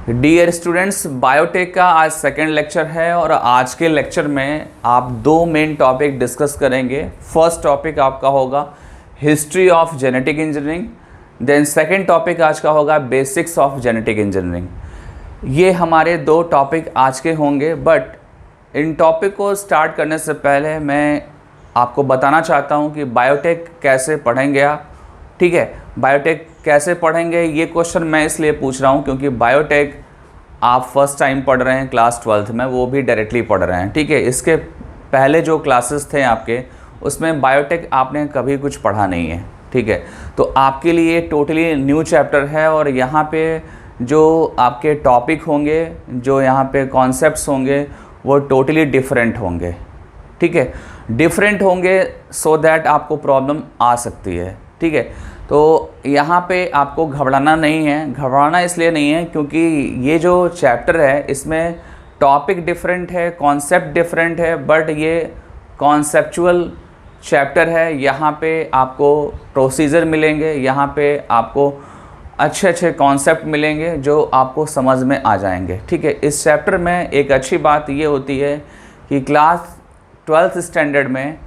Dear students, biotech का आज second lecture है और आज के लेक्चर में आप दो मेन टॉपिक डिस्कस करेंगे। फर्स्ट टॉपिक आपका होगा history of genetic engineering, then second topic आज का होगा बेसिक्स ऑफ जेनेटिक इंजीनियरिंग। ये हमारे दो टॉपिक आज के होंगे, बट इन टॉपिक को स्टार्ट करने से पहले मैं आपको बताना चाहता हूँ कि बायोटेक कैसे पढ़ेंगे आप। ठीक है, बायोटेक कैसे पढ़ेंगे ये क्वेश्चन मैं इसलिए पूछ रहा हूँ क्योंकि बायोटेक आप फर्स्ट टाइम पढ़ रहे हैं क्लास 12th में, वो भी डायरेक्टली पढ़ रहे हैं। ठीक है, इसके पहले जो क्लासेस थे आपके उसमें बायोटेक आपने कभी कुछ पढ़ा नहीं है। ठीक है, तो आपके लिए टोटली न्यू चैप्टर है और यहाँ पे जो आपके टॉपिक होंगे, जो यहाँ पे कॉन्सेप्ट्स होंगे वो टोटली डिफरेंट होंगे। ठीक है, डिफरेंट होंगे सो दैट आपको प्रॉब्लम आ सकती है। ठीक है, तो यहाँ पे आपको घबराना नहीं है। घबराना इसलिए नहीं है क्योंकि ये जो चैप्टर है इसमें टॉपिक डिफरेंट है, कॉन्सेप्ट डिफरेंट है, बट ये कॉन्सेप्चुअल चैप्टर है। यहाँ पे आपको प्रोसीजर मिलेंगे, यहाँ पे आपको अच्छे अच्छे कॉन्सेप्ट मिलेंगे जो आपको समझ में आ जाएंगे। ठीक है, इस चैप्टर में एक अच्छी बात ये होती है कि क्लास 12th स्टैंडर्ड में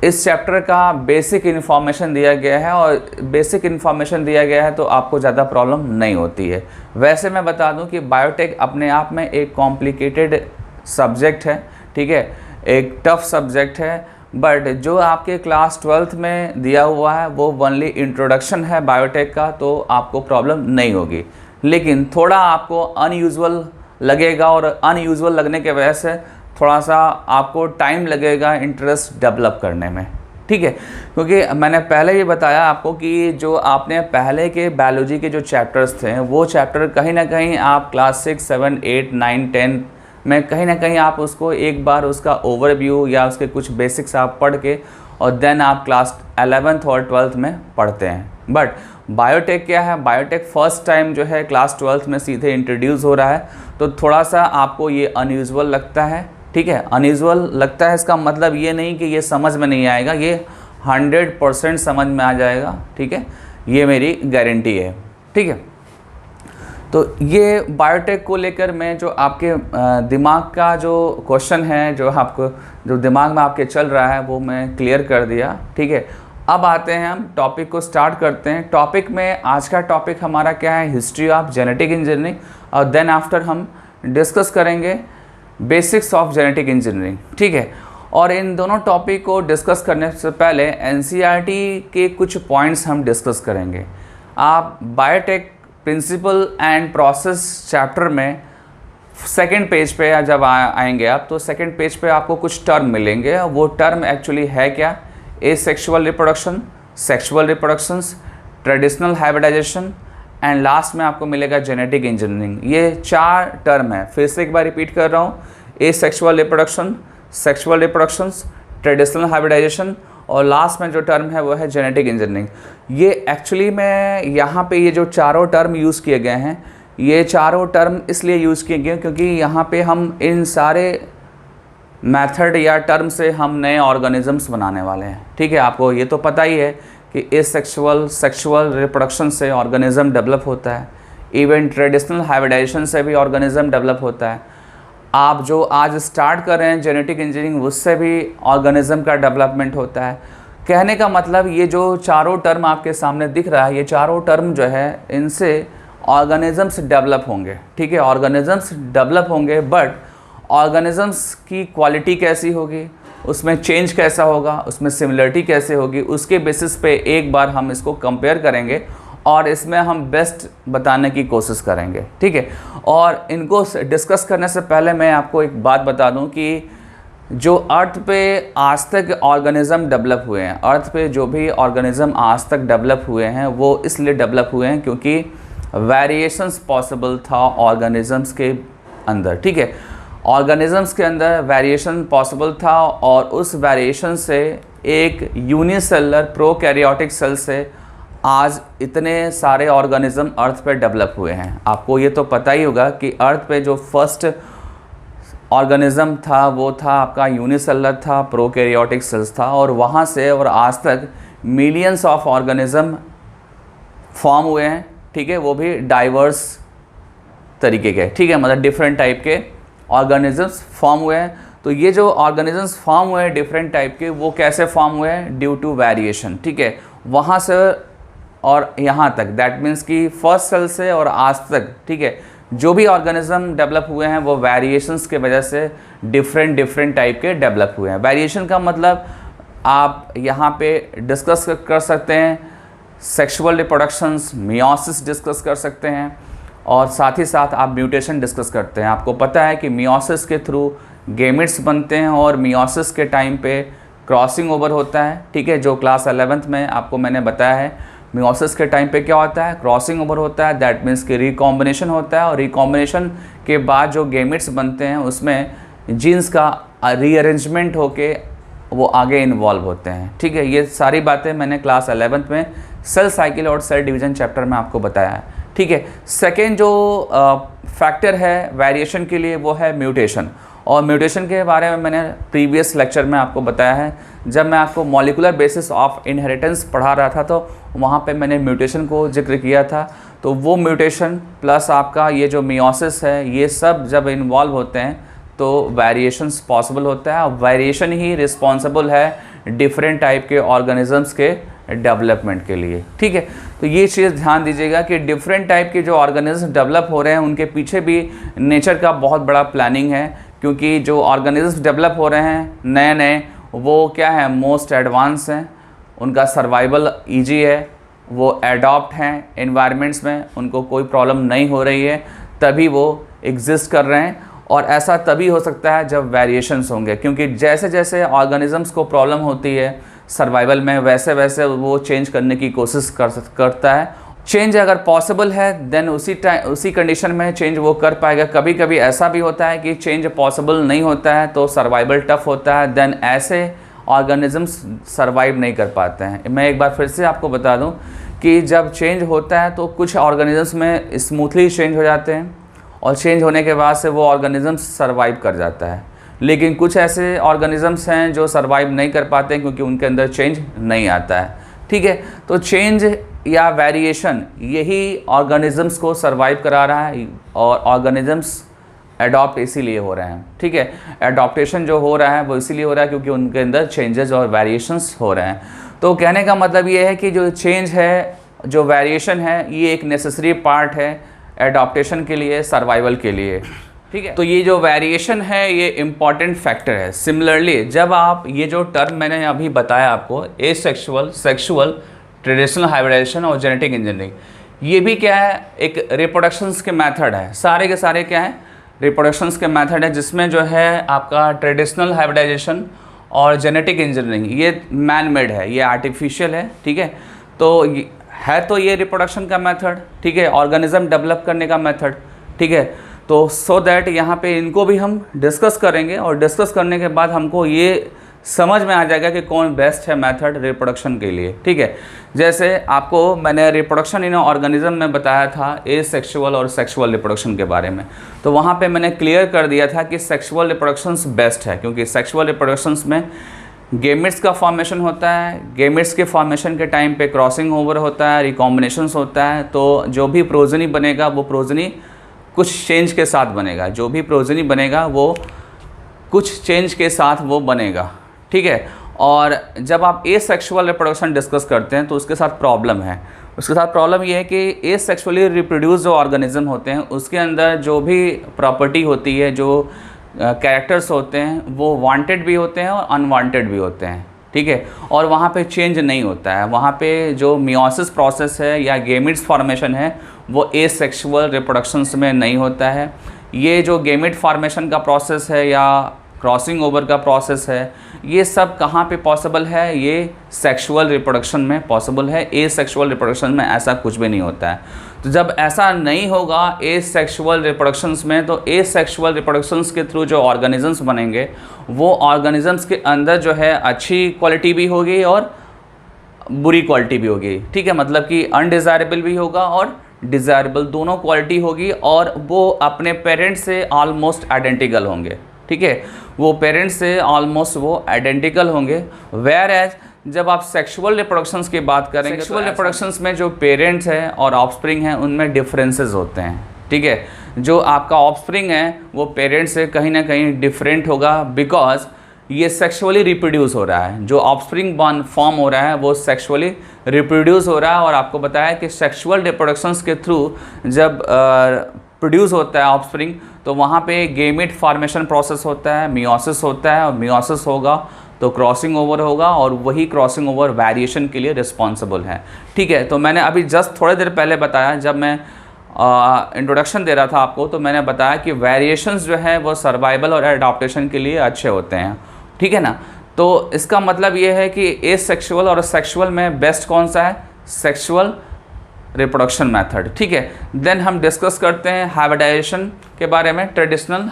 इस चैप्टर का बेसिक इन्फॉर्मेशन दिया गया है और बेसिक इन्फॉर्मेशन दिया गया है तो आपको ज़्यादा प्रॉब्लम नहीं होती है। वैसे मैं बता दूं कि बायोटेक अपने आप में एक कॉम्प्लिकेटेड सब्जेक्ट है। ठीक है, एक टफ सब्जेक्ट है, बट जो आपके क्लास 12th में दिया हुआ है वो ओनली इंट्रोडक्शन है बायोटेक का, तो आपको प्रॉब्लम नहीं होगी। लेकिन थोड़ा आपको अनयूजुअल लगेगा और अनयूजुअल लगने के वजह से थोड़ा सा आपको टाइम लगेगा इंटरेस्ट डेवलप करने में। ठीक है, क्योंकि मैंने पहले ही बताया आपको कि जो आपने पहले के बायोलॉजी के जो चैप्टर्स थे वो चैप्टर कहीं ना कहीं आप क्लास 6, 7, 8, 9, 10 में कहीं ना कहीं आप उसको एक बार उसका ओवरव्यू या उसके कुछ बेसिक्स आप पढ़ के और देन आप क्लास 11th और 12th में पढ़ते हैं। बट बायोटेक क्या है, बायोटेक फर्स्ट टाइम जो है क्लास 12th में सीधे इंट्रोड्यूस हो रहा है, तो थोड़ा सा आपको ये अनयूजुअल लगता है। ठीक है, अनयूजुअल लगता है, इसका मतलब ये नहीं कि ये समझ में नहीं आएगा, ये 100% समझ में आ जाएगा। ठीक है, ये मेरी गारंटी है। ठीक है, तो ये बायोटेक को लेकर मैं जो आपके दिमाग का जो क्वेश्चन है, जो दिमाग में आपके चल रहा है वो मैं क्लियर कर दिया। ठीक है, अब आते हैं हम टॉपिक को स्टार्ट करते हैं। टॉपिक में आज का टॉपिक हमारा क्या है, हिस्ट्री ऑफ जेनेटिक इंजीनियरिंग, और देन आफ्टर हम डिस्कस करेंगे बेसिक्स ऑफ जेनेटिक इंजीनियरिंग। ठीक है, और इन दोनों टॉपिक को डिस्कस करने से पहले एनसीईआरटी के कुछ पॉइंट्स हम डिस्कस करेंगे। आप biotech principle and process chapter में सेकंड पेज पे जब आएंगे आप, तो सेकंड पेज पे आपको कुछ टर्म मिलेंगे। वो टर्म एक्चुअली है क्या, asexual reproduction, sexual reproductions, traditional hybridization and last में आपको मिलेगा जेनेटिक इंजीनियरिंग। ये 4 टर्म है। फिर से एक बार रिपीट कर रहा हूँ, asexual reproduction, sexual reproductions, traditional hybridization और लास्ट में जो टर्म है वो है जेनेटिक इंजीनियरिंग। ये एक्चुअली में यहाँ पे ये जो चारों टर्म यूज़ किए गए हैं, ये चारों टर्म इसलिए यूज़ किए गए क्योंकि यहाँ पे हम इन सारे मेथड या टर्म से हम नए ऑर्गेनिजम्स बनाने वाले हैं। ठीक है, आपको ये तो पता ही है कि एसेक्सुअल सेक्सुअल रिप्रोडक्शन से ऑर्गेनिज्म डेवलप होता है, इवन ट्रेडिशनल हाइब्रिडाइजेशन से भी ऑर्गेनिज्म डेवलप होता है। आप जो आज स्टार्ट कर रहे हैं जेनेटिक इंजीनियरिंग, उससे भी ऑर्गेनिज्म का डेवलपमेंट होता है। कहने का मतलब ये जो चारों टर्म आपके सामने दिख रहा है, ये चारों टर्म जो है इनसे ऑर्गेनिजम्स डेवलप होंगे। ठीक है, ऑर्गेनिजम्स डेवलप होंगे, बट ऑर्गेनिजम्स की क्वालिटी कैसी होगी, उसमें चेंज कैसा होगा, उसमें सिमिलरिटी कैसे होगी, उसके बेसिस पे एक बार हम इसको कंपेयर करेंगे और इसमें हम बेस्ट बताने की कोशिश करेंगे। ठीक है, और इनको डिस्कस करने से पहले मैं आपको एक बात बता दूं कि जो अर्थ पे आज तक ऑर्गेनिज्म डेवलप हुए हैं, अर्थ पे जो भी ऑर्गेनिज्म आज तक डेवलप हुए हैं वो इसलिए डेवलप हुए हैं क्योंकि वेरिएशंस पॉसिबल था ऑर्गेनिजम्स के अंदर। ठीक है, ऑर्गेनिजम्स के अंदर वेरिएशन पॉसिबल था और उस वेरिएशन से एक यूनिसेलुलर प्रोकैरियोटिक सेल से आज इतने सारे ऑर्गेनिज्म अर्थ पे डेवलप हुए हैं। आपको ये तो पता ही होगा कि अर्थ पे जो फर्स्ट ऑर्गेनिज्म था वो था आपका यूनिसेलुलर था, प्रोकैरियोटिक सेल्स था, और वहाँ से और आज तक मिलियंस ऑफ ऑर्गेनिज्म फॉर्म हुए हैं। ठीक है, वो भी डाइवर्स तरीके के, ठीक है, मतलब डिफरेंट टाइप के ऑर्गेनिजम्स फॉर्म हुए हैं। तो ये जो ऑर्गेनिजम्स फॉर्म हुए हैं डिफरेंट टाइप के, वो कैसे फॉर्म हुए हैं? ड्यू टू वेरिएशन, ठीक है, वहाँ से और यहाँ तक, दैट मीन्स कि फर्स्ट सेल से और आज तक, ठीक है, जो भी ऑर्गेनिज्म डेवलप हुए हैं वो वेरिएशंस के वजह से डिफरेंट टाइप के डेवलप हुए हैं। वेरिएशन का मतलब आप यहाँ पे डिस्कस कर सकते हैं सेक्सुअल रिप्रोडक्शंस, मियोसिस डिस्कस कर सकते हैं, और साथ ही साथ आप म्यूटेशन डिस्कस करते हैं। आपको पता है कि मियोसिस के थ्रू गेमिट्स बनते हैं और मियोसिस के टाइम पे क्रॉसिंग ओवर होता है, ठीक है, जो क्लास 11th में आपको मैंने बताया है। मियोसिस के टाइम पे क्या होता है? क्रॉसिंग ओवर होता है, दैट मीन्स कि रिकॉम्बिनेशन होता है, और रिकॉम्बिनेशन के बाद जो गेमिट्स बनते हैं उसमें जीन्स का रीअरेंजमेंट होके वो आगे इन्वॉल्व होते हैं, ठीक है। ये सारी बातें मैंने क्लास 11th में सेल साइकिल और सेल डिवीज़न चैप्टर में आपको बताया है, ठीक है। सेकेंड जो फैक्टर है वेरिएशन के लिए वो है म्यूटेशन, और म्यूटेशन के बारे में मैंने प्रीवियस लेक्चर में आपको बताया है। जब मैं आपको मॉलिकुलर बेसिस ऑफ इनहेरिटेंस पढ़ा रहा था तो वहाँ पे मैंने म्यूटेशन को जिक्र किया था। तो वो म्यूटेशन प्लस आपका ये जो मियोसिस है, ये सब जब इन्वॉल्व होते हैं तो वेरिएशंस पॉसिबल होता है, और वेरिएशन ही रिस्पॉन्सिबल है डिफरेंट टाइप के ऑर्गेनिजम्स के डेवलपमेंट के लिए, ठीक है। तो ये चीज़ ध्यान दीजिएगा कि डिफरेंट टाइप के जो ऑर्गेनिज्म डेवलप हो रहे हैं उनके पीछे भी नेचर का बहुत बड़ा प्लानिंग है, क्योंकि जो ऑर्गेनिज्म डेवलप हो रहे हैं नए नए, वो क्या है? मोस्ट एडवांस हैं, उनका सर्वाइवल ईजी है, वो एडॉप्ट हैं एनवायरनमेंट्स में, उनको कोई प्रॉब्लम नहीं हो रही है, तभी वो एग्जिस्ट कर रहे हैं। और ऐसा तभी हो सकता है जब वेरिएशंस होंगे, क्योंकि जैसे जैसे ऑर्गेनिजम्स को प्रॉब्लम होती है सर्वाइवल में, वैसे वैसे वो चेंज करने की कोशिश करता है। चेंज अगर पॉसिबल है देन उसी कंडीशन में चेंज वो कर पाएगा। कभी कभी ऐसा भी होता है कि चेंज पॉसिबल नहीं होता है तो सर्वाइवल टफ होता है, देन ऐसे ऑर्गेनिजम्स सर्वाइव नहीं कर पाते हैं। मैं एक बार फिर से आपको बता दूं कि जब चेंज होता है तो कुछ ऑर्गेनिजम्स में स्मूथली चेंज हो जाते हैं, और चेंज होने के बाद से वो ऑर्गेनिजम्स सर्वाइव कर जाता है। लेकिन कुछ ऐसे ऑर्गेनिजम्स हैं जो सर्वाइव नहीं कर पाते हैं क्योंकि उनके अंदर चेंज नहीं आता है, ठीक है। तो चेंज या वेरिएशन यही ऑर्गेनिजम्स को सर्वाइव करा रहा है, और ऑर्गेनिजम्स एडॉप्ट इसीलिए हो रहे हैं, ठीक है। एडॉप्टेशन जो हो रहा है वो इसीलिए हो रहा है क्योंकि उनके अंदर चेंजेस और वेरिएशंस हो रहे हैं। तो कहने का मतलब ये है कि जो चेंज है, जो वेरिएशन है, ये एक नेसेसरी पार्ट है एडॉप्टेशन के लिए, सर्वाइवल के लिए, ठीक है। तो ये जो वेरिएशन है ये इम्पॉर्टेंट फैक्टर है। सिमिलरली जब आप ये जो टर्म मैंने अभी बताया आपको, एसेक्सुअल, सेक्सुअल, ट्रेडिशनल हाइब्रिडाइजेशन और जेनेटिक इंजीनियरिंग, ये भी क्या है? एक रिप्रोडक्शंस के मेथड है। सारे के सारे क्या है? रिप्रोडक्शंस के मेथड है, जिसमें जो है आपका ट्रेडिशनल हाइब्रिडाइजेशन और जेनेटिक इंजीनियरिंग ये मैन मेड है, ये आर्टिफिशियल है, ठीक है। तो है तो ये रिप्रोडक्शन का मेथड, ठीक है, ऑर्गेनिज्म डेवलप करने का मेथड, ठीक है। तो सो दैट यहाँ पे इनको भी हम डिस्कस करेंगे, और डिस्कस करने के बाद हमको ये समझ में आ जाएगा कि कौन बेस्ट है मेथड रिप्रोडक्शन के लिए, ठीक है। जैसे आपको मैंने रिप्रोडक्शन इन ऑर्गेनिज्म में बताया था एसेक्सुअल और सेक्सुअल रिप्रोडक्शन के बारे में, तो वहाँ पे मैंने क्लियर कर दिया था कि सेक्सुअल रिप्रोडक्शंस बेस्ट है, क्योंकि सेक्सुअल रिप्रोडक्शंस में गेमिट्स का फॉर्मेशन होता है, गेमिट्स के फॉर्मेशन के टाइम पे क्रॉसिंग ओवर होता है, रिकॉम्बिनेशंस होता है, तो जो भी प्रोजनी बनेगा वो प्रोजनी कुछ चेंज के साथ बनेगा, जो भी प्रोजनी बनेगा वो कुछ चेंज के साथ वो बनेगा, ठीक है। और जब आप एसेक्सुअल रिप्रोडक्शन डिस्कस करते हैं तो उसके साथ प्रॉब्लम है। उसके साथ प्रॉब्लम ये है कि एसेक्सुअली रिप्रोड्यूस जो ऑर्गेनिज्म होते हैं उसके अंदर जो भी प्रॉपर्टी होती है, जो कैरेक्टर्स होते हैं, वो वांटेड भी होते हैं और अनवांटेड भी होते हैं, ठीक है। और वहाँ पे चेंज नहीं होता है, वहाँ पे जो मियोसिस प्रोसेस है या गेमिट्स फॉर्मेशन है वो एसेक्सुअल रिप्रोडक्शंस में नहीं होता है। ये जो गेमिट फॉर्मेशन का प्रोसेस है या क्रॉसिंग ओवर का प्रोसेस है, ये सब कहाँ पे पॉसिबल है? ये सेक्सुअल रिप्रोडक्शन में पॉसिबल है। एसेक्सुअल रिप्रोडक्शन में ऐसा कुछ भी नहीं होता है। तो जब ऐसा नहीं होगा एसेक्सुअल रिप्रोडक्शंस में, तो एसेक्सुअल रिप्रोडक्शंस के थ्रू जो ऑर्गेनिजम्स बनेंगे वो ऑर्गेनिजम्स के अंदर जो है अच्छी क्वालिटी भी होगी और बुरी क्वालिटी भी होगी, ठीक है। मतलब कि अनडिज़ायरेबल भी होगा और डिज़ायरेबल, दोनों क्वालिटी होगी, और वो अपने पेरेंट्स से ऑलमोस्ट आइडेंटिकल होंगे, ठीक है। वो पेरेंट्स से ऑलमोस्ट वो आइडेंटिकल होंगे। वेयर एज जब आप सेक्सुअल रिप्रोडक्शंस की बात करेंगे, सेक्सुअल रिप्रोडक्शंस में जो पेरेंट्स हैं और ऑफस्प्रिंग हैं उनमें डिफरेंसेस होते हैं, ठीक है। जो आपका ऑफस्प्रिंग है वो पेरेंट्स से कहीं ना कहीं डिफरेंट होगा, बिकॉज ये सेक्सुअली रिप्रोड्यूस हो रहा है। जो ऑफस्प्रिंग बॉर्न फॉर्म हो रहा है वो सेक्सुअली रिप्रोड्यूस हो रहा है। और आपको बताया कि सेक्सुअल रिप्रोडक्शंस के थ्रू जब प्रोड्यूस होता है ऑफस्प्रिंग तो वहाँ पे गेमेट फॉर्मेशन प्रोसेस होता है, मियोसिस होता है, और मियोसिस होगा तो क्रॉसिंग ओवर होगा, और वही क्रॉसिंग ओवर वेरिएशन के लिए रिस्पॉन्सिबल है। ठीक है, तो मैंने अभी जस्ट थोड़ी देर पहले बताया, जब मैं इंट्रोडक्शन दे रहा था आपको, तो मैंने बताया कि वेरिएशंस जो है वो सर्वाइवल और एडाप्टेशन के लिए अच्छे होते हैं। ठीक है ना, तो इसका मतलब ये है कि एसेक्सुअल और सेक्सुअल में बेस्ट कौन सा है? Sexual reproduction method. ठीक है, देन हम डिस्कस करते हैं हाइब्रिडाइजेशन के बारे में। ट्रेडिशनल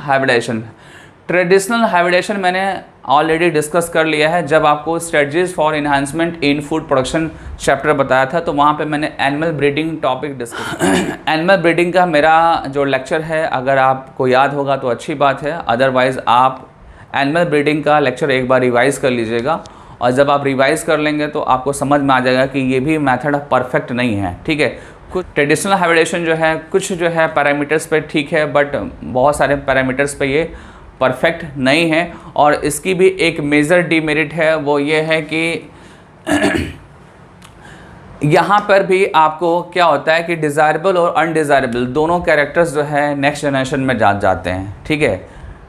हाइब्रिडाइजेशन मैंने ऑलरेडी डिस्कस कर लिया है जब आपको strategies for enhancement in food production chapter बताया था, तो वहाँ पे मैंने animal breeding topic discuss animal breeding का मेरा जो लेक्चर है, अगर आपको याद होगा तो अच्छी बात है, अदरवाइज़ आप एनिमल ब्रीडिंग का लेक्चर एक बार रिवाइज़ कर लीजिएगा, और जब आप रिवाइज़ कर लेंगे तो आपको समझ में आ जाएगा कि ये भी मेथड परफेक्ट नहीं है। ठीक है, कुछ ट्रेडिशनल हाइब्रिडेशन जो है कुछ जो है पैरामीटर्स पे ठीक है, बट बहुत सारे पैरामीटर्स पे ये परफेक्ट नहीं है। और इसकी भी एक मेजर डिमेरिट है, वो ये है कि यहाँ पर भी आपको क्या होता है कि डिज़ायरेबल और अनडिज़ायरेबल दोनों कैरेक्टर्स जो है नेक्स्ट जनरेशन में जाते हैं। ठीक है,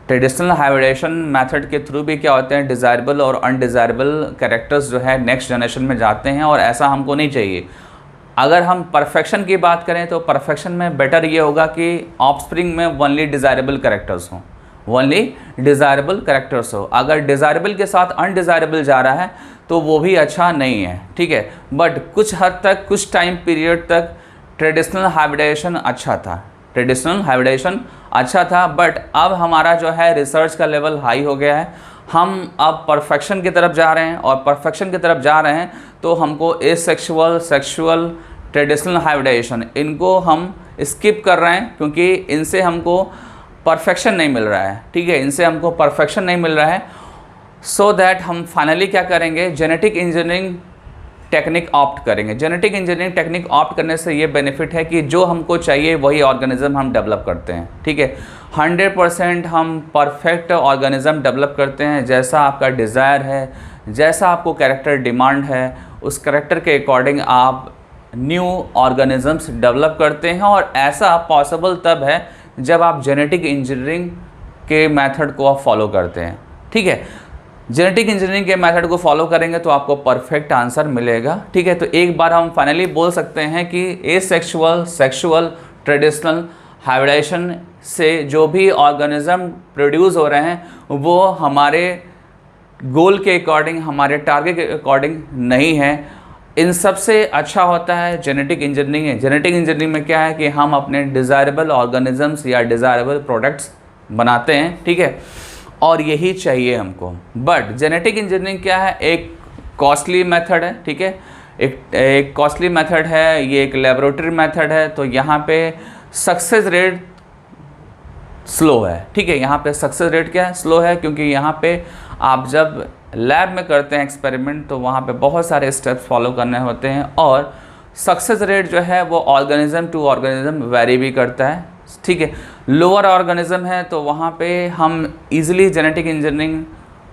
ट्रेडिशनल हाइब्रिडेशन मेथड के थ्रू भी क्या होते हैं, डिज़ायरेबल और अनडिज़ायरेबल कैरेक्टर्स जो है नेक्स्ट जनरेशन में जाते हैं, और ऐसा हमको नहीं चाहिए। अगर हम परफेक्शन की बात करें तो परफेक्शन में बेटर ये होगा कि ऑफस्प्रिंग में ओनली डिज़ायरेबल कैरेक्टर्स हों, ओनली डिज़ायरेबल कैरेक्टर्स हो। अगर डिज़ायरेबल के साथ अनडिज़ायरेबल जा रहा है तो वो भी अच्छा नहीं है। ठीक है, बट कुछ हद तक, कुछ टाइम पीरियड तक ट्रेडिशनल हाइब्रिडाइजेशन अच्छा था, बट अब हमारा जो है रिसर्च का लेवल हाई हो गया है, हम अब परफेक्शन की तरफ जा रहे हैं, और परफेक्शन की तरफ जा रहे हैं तो हमको एसेक्सुअल, सेक्सुअल, ट्रेडिशनल हाइब्रिडाइजेशन इनको हम स्किप कर रहे हैं, क्योंकि इनसे हमको परफेक्शन नहीं मिल रहा है। ठीक है, इनसे हमको परफेक्शन नहीं मिल रहा है, सो दैट हम फाइनली क्या करेंगे, जेनेटिक इंजीनियरिंग टेक्निक ऑप्ट करेंगे। जेनेटिक इंजीनियरिंग टेक्निक ऑप्ट करने से ये बेनिफिट है कि जो हमको चाहिए वही ऑर्गेनिज्म हम डेवलप करते हैं। ठीक है, 100% हम परफेक्ट ऑर्गेनिज्म डेवलप करते हैं, जैसा आपका डिज़ायर है, जैसा आपको कैरेक्टर डिमांड है, उस कैरेक्टर के अकॉर्डिंग आप न्यू ऑर्गेनिजम्स डेवलप करते हैं। और ऐसा पॉसिबल तब है जब आप जेनेटिक इंजीनियरिंग के मेथड को आप फॉलो करते हैं। ठीक है, जेनेटिक इंजीनियरिंग के मेथड को फॉलो करेंगे तो आपको परफेक्ट आंसर मिलेगा। ठीक है, तो एक बार हम फाइनली बोल सकते हैं कि एसेक्सुअल, सेक्सुअल, ट्रेडिशनल हाइब्रिडाइजेशन से जो भी ऑर्गेनिज्म प्रोड्यूस हो रहे हैं वो हमारे गोल के अकॉर्डिंग, हमारे टारगेट के अकॉर्डिंग नहीं है। इन सब से अच्छा होता है जेनेटिक इंजीनियरिंग। जेनेटिक इंजीनियरिंग में क्या है कि हम अपने डिज़ायरेबल ऑर्गेनिजम्स या डिज़ायरेबल प्रोडक्ट्स बनाते हैं। ठीक है, और यही चाहिए हमको। बट जेनेटिक इंजीनियरिंग क्या है, एक कॉस्टली मेथड है। ठीक है, एक कॉस्टली मेथड है, ये एक लेबोरेटरी मेथड है, तो यहाँ पे सक्सेस रेट स्लो है। ठीक है, यहाँ पे सक्सेस रेट क्या है, स्लो है, क्योंकि यहाँ पे आप जब लैब में करते हैं एक्सपेरिमेंट तो वहाँ पे बहुत सारे स्टेप्स फॉलो करने होते हैं, और सक्सेस रेट जो है वो ऑर्गेनिज्म टू ऑर्गेनिज्म वेरी भी करता है। ठीक है, लोअर ऑर्गेनिज्म है तो वहाँ पे हम इजीली जेनेटिक इंजीनियरिंग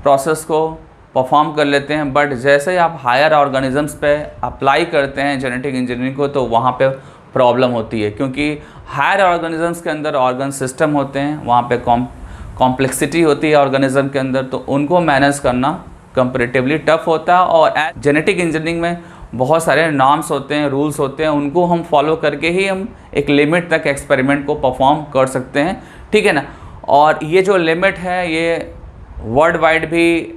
प्रोसेस को परफॉर्म कर लेते हैं, बट जैसे ही आप हायर ऑर्गेनिजम्स पे अप्लाई करते हैं जेनेटिक इंजीनियरिंग को तो वहाँ पे प्रॉब्लम होती है, क्योंकि हायर ऑर्गेनिजम्स के अंदर ऑर्गन सिस्टम होते हैं, वहाँ पे कॉम्प्लेक्सिटी होती है ऑर्गेनिज्म के अंदर, तो उनको मैनेज करना कंपैरेटिवली टफ होता है। और जेनेटिक इंजीनियरिंग में बहुत सारे नॉर्म्स होते हैं, रूल्स होते हैं, उनको हम फॉलो करके ही हम एक लिमिट तक एक्सपेरिमेंट को परफॉर्म कर सकते हैं। ठीक है ना, और ये जो लिमिट है ये वर्ल्ड वाइड भी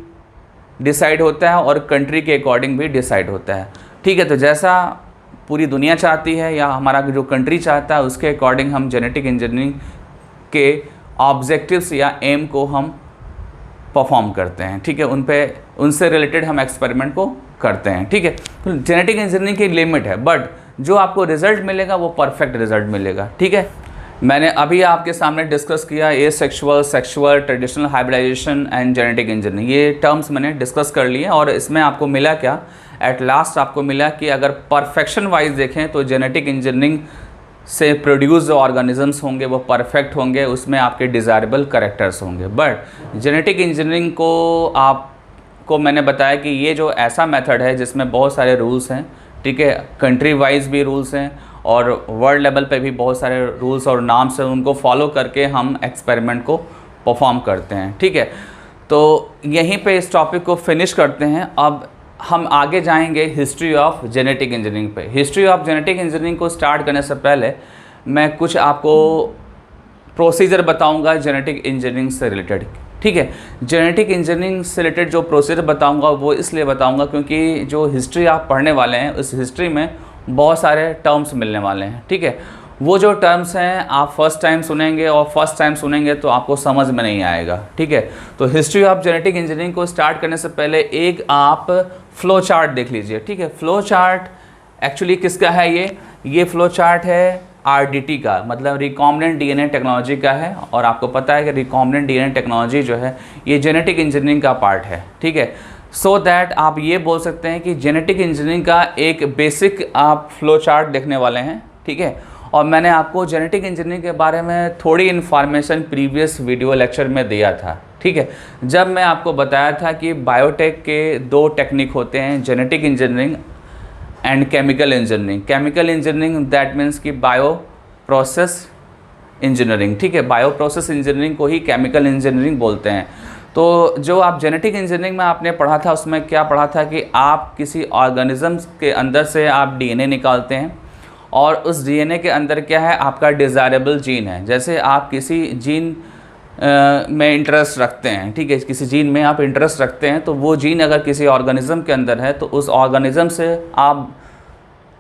डिसाइड होता है और कंट्री के अकॉर्डिंग भी डिसाइड होता है। ठीक है, तो जैसा पूरी दुनिया चाहती है या हमारा जो कंट्री चाहता है उसके अकॉर्डिंग हम जेनेटिक इंजीनियरिंग के ऑब्जेक्टिव्स या एम को हम परफॉर्म करते हैं। ठीक है, उनसे रिलेटेड हम एक्सपेरिमेंट को करते हैं। ठीक है, तो जेनेटिक इंजीनियरिंग की लिमिट है, बट जो आपको रिजल्ट मिलेगा वो परफेक्ट रिजल्ट मिलेगा। ठीक है, मैंने अभी आपके सामने डिस्कस किया asexual, sexual, traditional hybridization and genetic engineering, ये टर्म्स मैंने डिस्कस कर लिए। और इसमें आपको मिला क्या, एट लास्ट आपको मिला कि अगर परफेक्शन वाइज देखें तो जेनेटिक इंजीनियरिंग से प्रोड्यूस जो ऑर्गेनिजम्स होंगे वो परफेक्ट होंगे, उसमें आपके डिज़ायरेबल कैरेक्टर्स होंगे। बट जेनेटिक इंजीनियरिंग को आपको मैंने बताया कि ये जो ऐसा मेथड है जिसमें बहुत सारे रूल्स हैं, ठीक है, कंट्री वाइज भी रूल्स हैं और वर्ल्ड लेवल पे भी बहुत सारे रूल्स और नाम्स हैं, उनको फॉलो करके हम एक्सपेरिमेंट को परफॉर्म करते हैं, ठीक है। तो यहीं पे इस टॉपिक को फिनिश करते हैं। अब हम आगे जाएंगे हिस्ट्री ऑफ जेनेटिक इंजीनियरिंग पे। हिस्ट्री ऑफ जेनेटिक इंजीनियरिंग को स्टार्ट करने से पहले मैं कुछ आपको प्रोसीजर बताऊंगा जेनेटिक इंजीनियरिंग से रिलेटेड, ठीक है। जेनेटिक इंजीनियरिंग से रिलेटेड जो प्रोसीजर बताऊंगा वो इसलिए बताऊंगा क्योंकि जो हिस्ट्री आप पढ़ने वाले हैं उस हिस्ट्री में बहुत सारे टर्म्स मिलने वाले हैं, ठीक है। वो जो टर्म्स हैं आप फर्स्ट टाइम सुनेंगे और फर्स्ट टाइम सुनेंगे तो आपको समझ में नहीं आएगा, ठीक है। तो हिस्ट्री ऑफ जेनेटिक इंजीनियरिंग को स्टार्ट करने से पहले एक आप फ्लो चार्ट देख लीजिए, ठीक है। फ्लो चार्ट एक्चुअली किसका है? ये फ्लो चार्ट है RDT का, मतलब रिकॉम्बिनेंट DNA टेक्नोलॉजी का है। और आपको पता है कि रिकॉम्बिनेंट DNA टेक्नोलॉजी जो है ये जेनेटिक इंजीनियरिंग का पार्ट है, ठीक है। सो दैट आप ये बोल सकते हैं कि जेनेटिक इंजीनियरिंग का एक बेसिक आप फ्लो चार्ट देखने वाले हैं, ठीक है। और मैंने आपको जेनेटिक इंजीनियरिंग के बारे में थोड़ी इन्फॉर्मेशन प्रीवियस वीडियो लेक्चर में दिया था, ठीक है। जब मैं आपको बताया था कि बायोटेक के 2 टेक्निक होते हैं, genetic engineering and chemical engineering. Chemical engineering that means कि बायो प्रोसेस इंजीनियरिंग, ठीक है। बायो प्रोसेस इंजीनियरिंग को ही केमिकल इंजीनियरिंग बोलते हैं। तो जो आप जेनेटिक इंजीनियरिंग में आपने पढ़ा था उसमें क्या पढ़ा था कि आप किसी ऑर्गेनिज्म के अंदर से आप DNA निकालते हैं और उस DNA के अंदर क्या है, आपका डिज़ायरेबल जीन है। जैसे आप किसी जीन में इंटरेस्ट रखते हैं, ठीक है, किसी जीन में आप इंटरेस्ट रखते हैं तो वो जीन अगर किसी ऑर्गेनिज्म के अंदर है तो उस ऑर्गेनिज्म से आप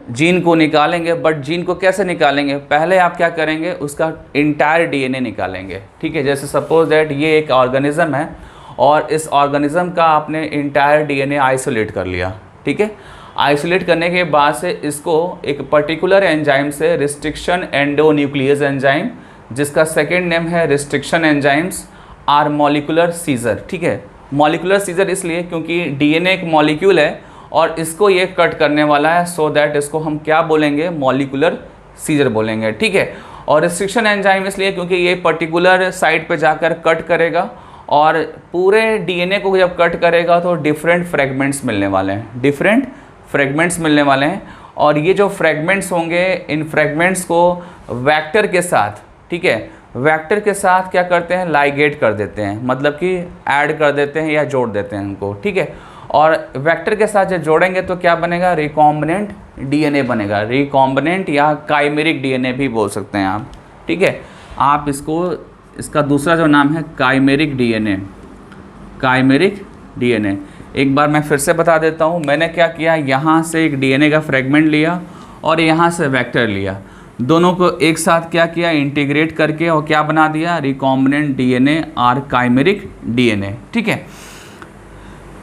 जीन को निकालेंगे। बट जीन को कैसे निकालेंगे? पहले आप क्या करेंगे, उसका इंटायर DNA निकालेंगे, ठीक है। जैसे सपोज दैट ये एक ऑर्गेनिज्म है और इस ऑर्गेनिज्म का आपने इंटायर DNA आइसोलेट कर लिया, ठीक है। आइसोलेट करने के बाद से इसको एक पर्टिकुलर एंजाइम से, रिस्ट्रिक्शन एंडोन्यूक्लियस एंजाइम, जिसका सेकेंड नेम है restriction enzymes are molecular scissor, ठीक है। मॉलिकुलर सीजर इसलिए क्योंकि DNA एक मॉलिक्यूल है और इसको ये कट करने वाला है, सो दैट इसको हम क्या बोलेंगे, मॉलिकुलर सीजर बोलेंगे, ठीक है। और रिस्ट्रिक्शन एंजाइम इसलिए क्योंकि ये पर्टिकुलर साइट पे जाकर कट करेगा और पूरे DNA को जब कट करेगा तो डिफरेंट फ्रेगमेंट्स मिलने वाले हैं, डिफरेंट फ्रेगमेंट्स मिलने वाले हैं। और ये जो फ्रेगमेंट्स होंगे, इन फ्रेगमेंट्स को वेक्टर के साथ, ठीक है, वेक्टर के साथ क्या करते हैं, लाइगेट कर देते हैं, मतलब कि ऐड कर देते हैं या जोड़ देते हैं उनको, ठीक है। और वेक्टर के साथ जब जोड़ेंगे तो क्या बनेगा, रिकॉम्बिनेंट DNA बनेगा। रिकॉम्बिनेंट या काइमेरिक DNA भी बोल सकते हैं आप, ठीक है। आप इसका दूसरा जो नाम है काइमेरिक DNA, काइमेरिक DNA। एक बार मैं फिर से बता देता हूँ, मैंने क्या किया, यहाँ से एक DNA का फ्रेगमेंट लिया और यहाँ से वेक्टर लिया, दोनों को एक साथ क्या किया, इंटीग्रेट करके और क्या बना दिया, रिकॉम्बिनेंट DNA और काइमेरिक DNA, ठीक है।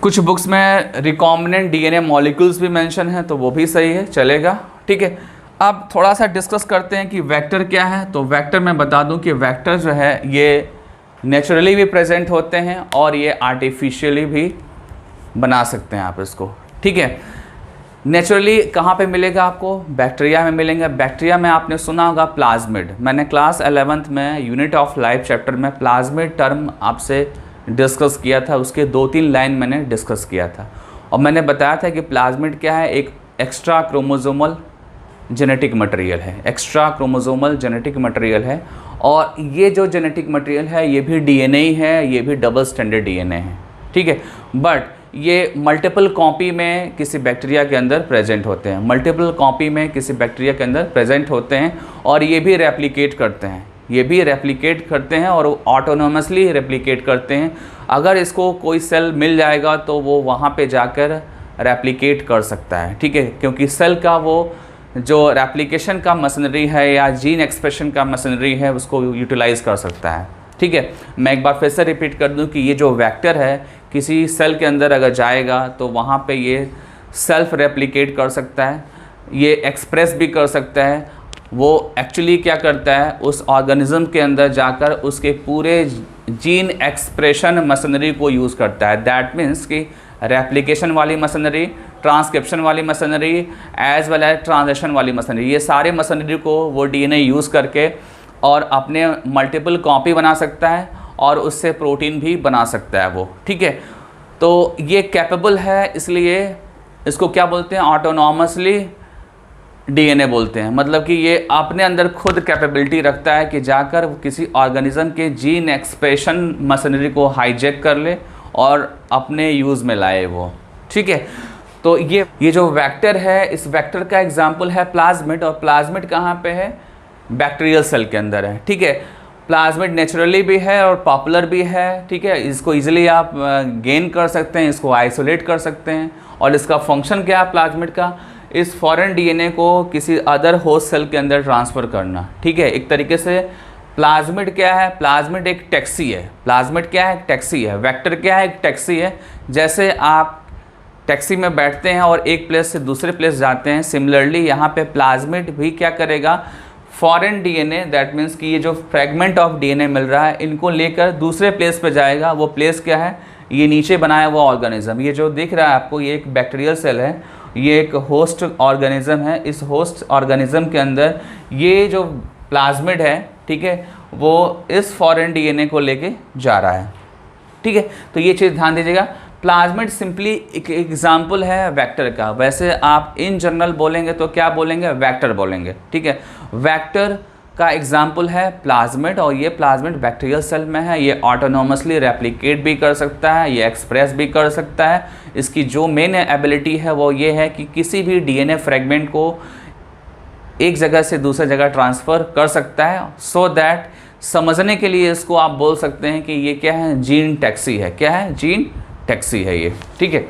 कुछ बुक्स में रिकॉम्बिनेंट DNA मॉलिक्यूल्स भी मेंशन है तो वो भी सही है, चलेगा, ठीक है। अब थोड़ा सा डिस्कस करते हैं कि वेक्टर क्या है। तो वेक्टर मैं बता दूं कि वेक्टर जो है ये नेचुरली भी प्रेजेंट होते हैं और ये आर्टिफिशियली भी बना सकते हैं आप इसको, ठीक है। नेचुरली कहाँ पे मिलेगा आपको, बैक्टीरिया में मिलेंगे। बैक्टीरिया में आपने सुना होगा प्लाज्मिड, मैंने क्लास 11th में यूनिट ऑफ लाइफ चैप्टर में प्लाज्मिड टर्म आपसे डिस्कस किया था, उसके 2-3 लाइन मैंने डिस्कस किया था और मैंने बताया था कि प्लाज्मिड क्या है, एक एक्स्ट्रा क्रोमोसोमल जेनेटिक मटेरियल है, एक्स्ट्रा क्रोमोसोमल जेनेटिक मटेरियल है। और ये जो जेनेटिक मटेरियल है ये भी DNA ही है, ये भी डबल स्टैंडर्ड DNA है, ठीक है। बट ये मल्टीपल कॉपी में किसी बैक्टीरिया के अंदर प्रेजेंट होते हैं, मल्टीपल कॉपी में किसी बैक्टीरिया के अंदर प्रेजेंट होते हैं और ये भी रेप्लिकेट करते हैं, ये भी रेप्लिकेट करते हैं और ऑटोनोमसली रेप्लिकेट करते हैं। अगर इसको कोई सेल मिल जाएगा तो वो वहाँ पे जाकर रेप्लिकेट कर सकता है, ठीक है, क्योंकि सेल का वो जो रेप्लिकेशन का मशीनरी है या जीन एक्सप्रेशन का मशीनरी है उसको यूटिलाइज कर सकता है, ठीक है। मैं एक बार फिर से रिपीट कर दूं कि ये जो वेक्टर है किसी सेल के अंदर अगर जाएगा तो वहाँ पे ये सेल्फ रेप्लिकेट कर सकता है, ये एक्सप्रेस भी कर सकता है। वो एक्चुअली क्या करता है, उस ऑर्गेनिज्म के अंदर जाकर उसके पूरे जीन एक्सप्रेशन मशीनरी को यूज़ करता है। दैट मीन्स कि रेप्लिकेशन वाली मशीनरी, ट्रांसक्रिप्शन वाली machinery as well as translation वाली मशीनरी, ये सारे मशीनरी को वो डीएनए यूज़ करके और अपने मल्टीपल कॉपी बना सकता है और उससे प्रोटीन भी बना सकता है वो, ठीक है। तो ये कैपेबल है, इसलिए इसको क्या बोलते हैं, ऑटोनॉमसली डीएनए बोलते हैं। मतलब कि ये अपने अंदर खुद कैपेबिलिटी रखता है कि जाकर किसी ऑर्गेनिज्म के जीन एक्सप्रेशन मशीनरी को हाईजैक कर ले और अपने यूज़ में लाए वो, ठीक है। तो ये जो वेक्टर है, इस वेक्टर का एग्जाम्पल है प्लाज्मिड, और प्लाज्मिड कहाँ पे है, बैक्टीरियल सेल के अंदर है, ठीक है। प्लाज्मिड नेचुरली भी है और पॉपुलर भी है, ठीक है। इसको इजीली आप गेन कर सकते हैं, इसको आइसोलेट कर सकते हैं। और इसका फंक्शन क्या है प्लाज्मिड का, इस फॉरेन डीएनए को किसी अदर होस्ट सेल के अंदर ट्रांसफ़र करना, ठीक है। एक तरीके से प्लाज्मिड क्या है, प्लाज्मिड एक टैक्सी है। प्लाज्मिड क्या है, एक टैक्सी है। वेक्टर क्या है, एक टैक्सी है। जैसे आप टैक्सी में बैठते हैं और एक प्लेस से दूसरे प्लेस जाते हैं, सिमिलरली यहाँ पे प्लाज्मिड भी क्या करेगा, फॉरेन डीएनए, दैट मीन्स कि ये जो फ्रेगमेंट ऑफ डीएनए मिल रहा है इनको लेकर दूसरे प्लेस पे जाएगा। वो प्लेस क्या है, ये नीचे बनाया हुआ ऑर्गेनिज्म, ये जो दिख रहा है आपको, ये एक बैक्टीरियल सेल है, ये एक होस्ट ऑर्गेनिज्म है। इस होस्ट ऑर्गेनिज्म के अंदर ये जो प्लाज्मिड है, ठीक है, वो इस फॉरेन डीएनए को लेके जा रहा है, ठीक है। तो ये चीज़ ध्यान दीजिएगा। प्लाज्मिड सिंपली एक एग्जाम्पल है वेक्टर का। वैसे आप इन जनरल बोलेंगे तो क्या बोलेंगे, वेक्टर बोलेंगे, ठीक है। वेक्टर का एग्जाम्पल है प्लाज्मिड, और ये प्लाज्मिड बैक्टीरियल सेल में है। ये ऑटोनोमसली रेप्लिकेट भी कर सकता है, ये एक्सप्रेस भी कर सकता है। इसकी जो मेन एबिलिटी है वो ये है कि किसी भी डीएनए फ्रेगमेंट को एक जगह से दूसरी जगह ट्रांसफ़र कर सकता है। सो दैट समझने के लिए इसको आप बोल सकते हैं कि ये क्या है, जीन टैक्सी है। क्या है, जीन टैक्सी है ये, ठीक है।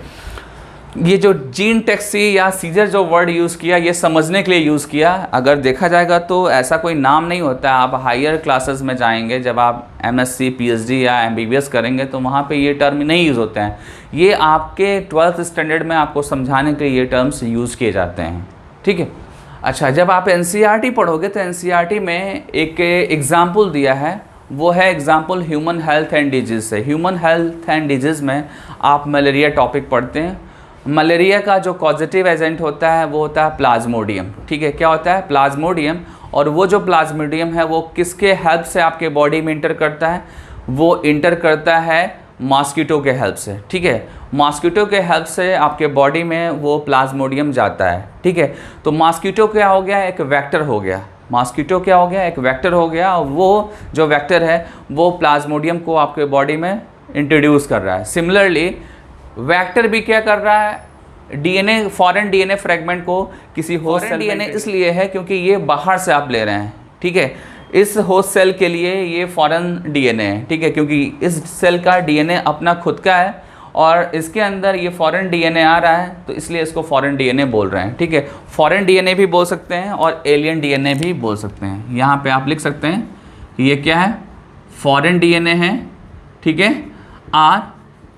ये जो जीन टैक्सी या सीजर जो वर्ड यूज़ किया, ये समझने के लिए यूज़ किया। अगर देखा जाएगा तो ऐसा कोई नाम नहीं होता है। आप हायर क्लासेस में जाएंगे, जब आप एमएससी, पीएचडी या एमबीबीएस करेंगे तो वहाँ पे ये टर्म नहीं यूज़ होते हैं। ये आपके 12th स्टैंडर्ड में आपको समझाने के लिए ये टर्म्स यूज़ किए जाते हैं, ठीक है। अच्छा, जब आप एनसीईआरटी पढ़ोगे तो एनसीईआरटी में एक एग्ज़ाम्पल दिया है, वो है example human health and disease से। ह्यूमन हेल्थ एंड डिजीज़ में आप मलेरिया टॉपिक पढ़ते हैं। मलेरिया का जो कॉजेटिव एजेंट होता है वो होता है प्लाज्मोडियम, ठीक है। क्या होता है, प्लाज्मोडियम। और वो जो प्लाज्मोडियम है वो किसके हेल्प से आपके बॉडी में इंटर करता है, वो इंटर करता है मॉस्किटो के हेल्प से, ठीक है। मॉस्किटो के हेल्प से आपके बॉडी में वो प्लाज्मोडियम जाता है, ठीक है। तो मॉस्किटो क्या हो गया, एक वेक्टर हो गया। मॉस्किटो क्या हो गया, एक वेक्टर हो गया। और वो जो वेक्टर है वो प्लाज्मोडियम को आपके बॉडी में इंट्रोड्यूस कर रहा है। सिमिलरली वेक्टर भी क्या कर रहा है, डीएनए, फॉरेन डीएनए फ्रेगमेंट को किसी होस्ट सेल, डीएनए इसलिए है क्योंकि ये बाहर से आप ले रहे हैं, ठीक है। इस होस्ट सेल के लिए ये फॉरेन डीएनए है, ठीक है, क्योंकि इस सेल का डीएनए अपना खुद का है और इसके अंदर ये फॉरेन डीएनए आ रहा है, तो इसलिए इसको फॉरेन डीएनए बोल रहे हैं, ठीक है। फॉरेन डीएनए भी बोल सकते हैं और एलियन डीएनए भी बोल सकते हैं। यहाँ पे आप लिख सकते हैं कि ये क्या है, फॉरेन डीएनए है, ठीक है, आर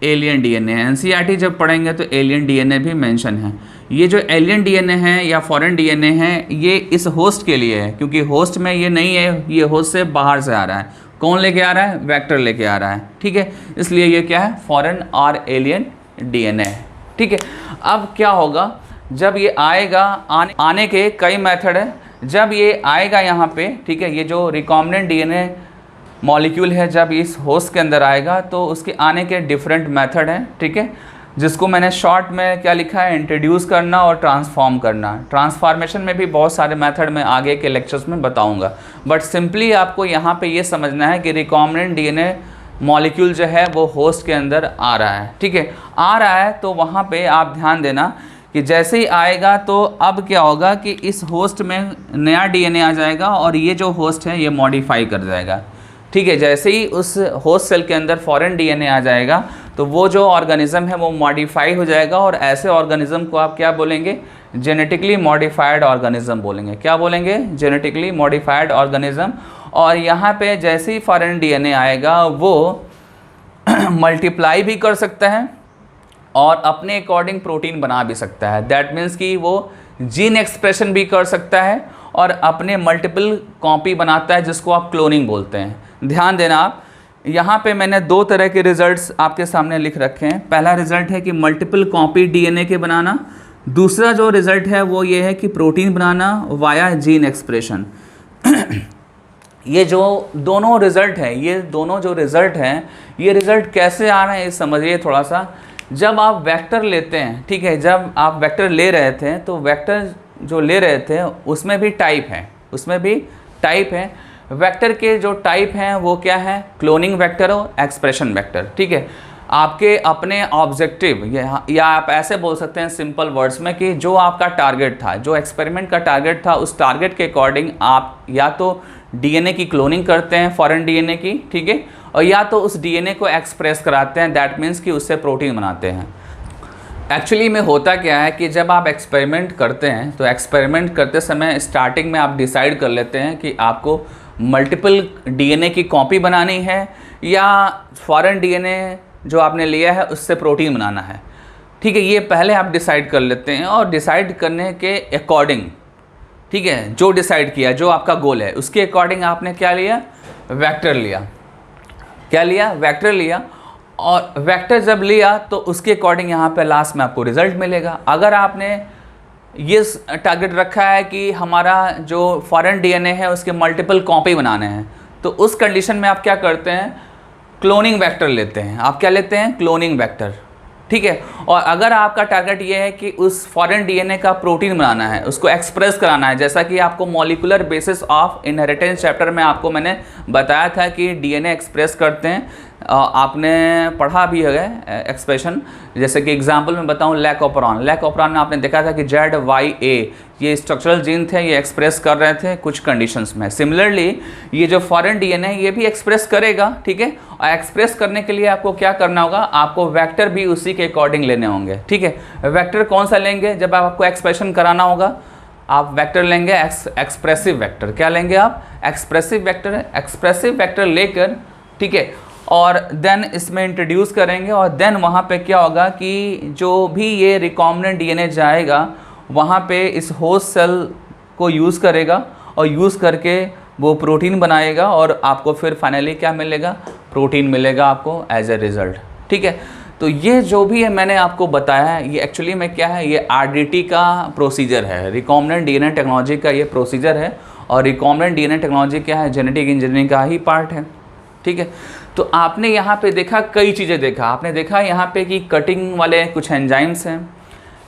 एलियन डीएनए है। एनसीईआरटी जब पढ़ेंगे तो एलियन डीएनए भी मेंशन है। ये जो एलियन डीएनए है या फॉरेन डीएनए है, ये इस होस्ट के लिए है, क्योंकि होस्ट में ये नहीं है, ये होस्ट से बाहर से आ रहा है। कौन लेके आ रहा है, वेक्टर लेके आ रहा है, ठीक है। इसलिए ये क्या है, फॉरेन और एलियन डीएनए है, ठीक है। अब क्या होगा, जब ये आएगा, आने के कई मेथड है। जब ये आएगा यहाँ पे, ठीक है, ये जो रिकॉम्बिनेंट डीएनए मॉलिक्यूल है, जब इस होस्ट के अंदर आएगा तो उसके आने के डिफरेंट मेथड हैं, ठीक है, जिसको मैंने शॉर्ट में क्या लिखा है, इंट्रोड्यूस करना और ट्रांसफॉर्म करना। ट्रांसफॉर्मेशन में भी बहुत सारे मेथड मैं आगे के लेक्चर्स में बताऊंगा, बट सिंपली आपको यहाँ पे ये समझना है कि रिकॉम्बिनेंट डीएनए मॉलिक्यूल जो है वो होस्ट के अंदर आ रहा है, ठीक है। आ रहा है तो वहाँ पे आप ध्यान देना कि जैसे ही आएगा तो अब क्या होगा कि इस होस्ट में नया डीएनए आ जाएगा और ये जो होस्ट है ये मॉडिफाई कर जाएगा, ठीक है। जैसे ही उस होस्ट सेल के अंदर फॉरेन डीएनए आ जाएगा तो वो जो ऑर्गेनिज्म है वो मॉडिफाई हो जाएगा, और ऐसे ऑर्गेनिज्म को आप क्या बोलेंगे, जेनेटिकली मॉडिफाइड ऑर्गेनिज्म बोलेंगे। क्या बोलेंगे, जेनेटिकली मॉडिफाइड ऑर्गेनिज्म। और यहाँ पे जैसे ही फॉरेन डीएनए आएगा वो मल्टीप्लाई भी कर सकता है और अपने अकॉर्डिंग प्रोटीन बना भी सकता है। दैट मीन्स कि वो जीन एक्सप्रेशन भी कर सकता है और अपने मल्टीपल कॉपी बनाता है, जिसको आप क्लोनिंग बोलते हैं। ध्यान देना आप, यहाँ पे मैंने दो तरह के रिजल्ट्स आपके सामने लिख रखे हैं। पहला रिजल्ट है कि मल्टीपल कॉपी डीएनए के बनाना, दूसरा जो रिज़ल्ट है वो ये है कि प्रोटीन बनाना वाया जीन एक्सप्रेशन। ये जो दोनों रिज़ल्ट हैं, ये दोनों जो रिज़ल्ट हैं, ये रिज़ल्ट कैसे आ रहे हैं ये समझिए थोड़ा सा। जब आप वेक्टर लेते हैं, ठीक है, जब आप वेक्टर ले रहे थे तो वेक्टर जो ले रहे थे उसमें भी टाइप है, उसमें भी टाइप है। वेक्टर के जो टाइप हैं वो क्या है, क्लोनिंग वेक्टर और एक्सप्रेशन वेक्टर, ठीक है। आपके अपने ऑब्जेक्टिव या आप ऐसे बोल सकते हैं सिंपल वर्ड्स में कि जो आपका टारगेट था, जो एक्सपेरिमेंट का टारगेट था, उस टारगेट के अकॉर्डिंग आप या तो डीएनए की क्लोनिंग करते हैं, फॉरेन डीएनए की, ठीक है, और या तो उस डीएनए को एक्सप्रेस कराते हैं, दैट मीन्स कि उससे प्रोटीन बनाते हैं। एक्चुअली में होता क्या है कि जब आप एक्सपेरिमेंट करते हैं तो एक्सपेरिमेंट करते समय स्टार्टिंग में आप डिसाइड कर लेते हैं कि आपको मल्टीपल डीएनए की कॉपी बनानी है या फॉरेन डीएनए जो आपने लिया है उससे प्रोटीन बनाना है, ठीक है। ये पहले आप डिसाइड कर लेते हैं और डिसाइड करने के अकॉर्डिंग, ठीक है, जो डिसाइड किया, जो आपका गोल है उसके अकॉर्डिंग आपने क्या लिया, वेक्टर लिया। क्या लिया, वेक्टर लिया। और वेक्टर जब लिया तो उसके अकॉर्डिंग यहाँ पे लास्ट में आपको रिजल्ट मिलेगा। अगर आपने ये टारगेट रखा है कि हमारा जो फॉरेन डीएनए है उसके मल्टीपल कॉपी बनाने हैं, तो उस कंडीशन में आप क्या करते हैं, क्लोनिंग वेक्टर लेते हैं। आप क्या लेते हैं, क्लोनिंग वेक्टर, ठीक है। और अगर आपका टारगेट ये है कि उस फॉरेन डीएनए का प्रोटीन बनाना है, उसको एक्सप्रेस कराना है, जैसा कि आपको molecular basis of inheritance chapter में आपको मैंने बताया था कि डीएनए एक्सप्रेस करते हैं, आपने पढ़ा भी है एक्सप्रेशन। जैसे कि एग्जांपल में बताऊं, लैकोपरॉन में आपने देखा था कि ZYA ये स्ट्रक्चरल जीन थे, ये एक्सप्रेस कर रहे थे कुछ कंडीशंस में। सिमिलरली ये जो फॉरेन डीएनए ये भी एक्सप्रेस करेगा, ठीक है। और एक्सप्रेस करने के लिए आपको क्या करना होगा, आपको वेक्टर भी उसी के अकॉर्डिंग लेने होंगे, ठीक है। वेक्टर कौन सा लेंगे, जब आपको एक्सप्रेशन कराना होगा आप वेक्टर लेंगे एक्सप्रेसिव वेक्टर। क्या लेंगे आप, एक्सप्रेसिव वेक्टर लेकर, ठीक है, और देन इसमें इंट्रोड्यूस करेंगे। और देन वहाँ पे क्या होगा कि जो भी ये रिकॉम्बिनेंट डीएनए जाएगा वहाँ पे इस होस्ट सेल को यूज़ करेगा और यूज़ करके वो प्रोटीन बनाएगा और आपको फिर फाइनली क्या मिलेगा, प्रोटीन मिलेगा आपको एज ए रिज़ल्ट, ठीक है। तो ये जो भी है मैंने आपको बताया है, ये एक्चुअली में क्या है, ये RDT का प्रोसीजर है, रिकॉम्बिनेंट डीएनए टेक्नोलॉजी का ये प्रोसीजर है। और रिकॉम्बिनेंट डीएनए टेक्नोलॉजी क्या है, जेनेटिक इंजीनियरिंग का ही पार्ट है, ठीक है। तो आपने यहाँ पे देखा, कई चीज़ें देखा आपने, देखा यहाँ पे कि कटिंग वाले कुछ एंजाइम्स हैं,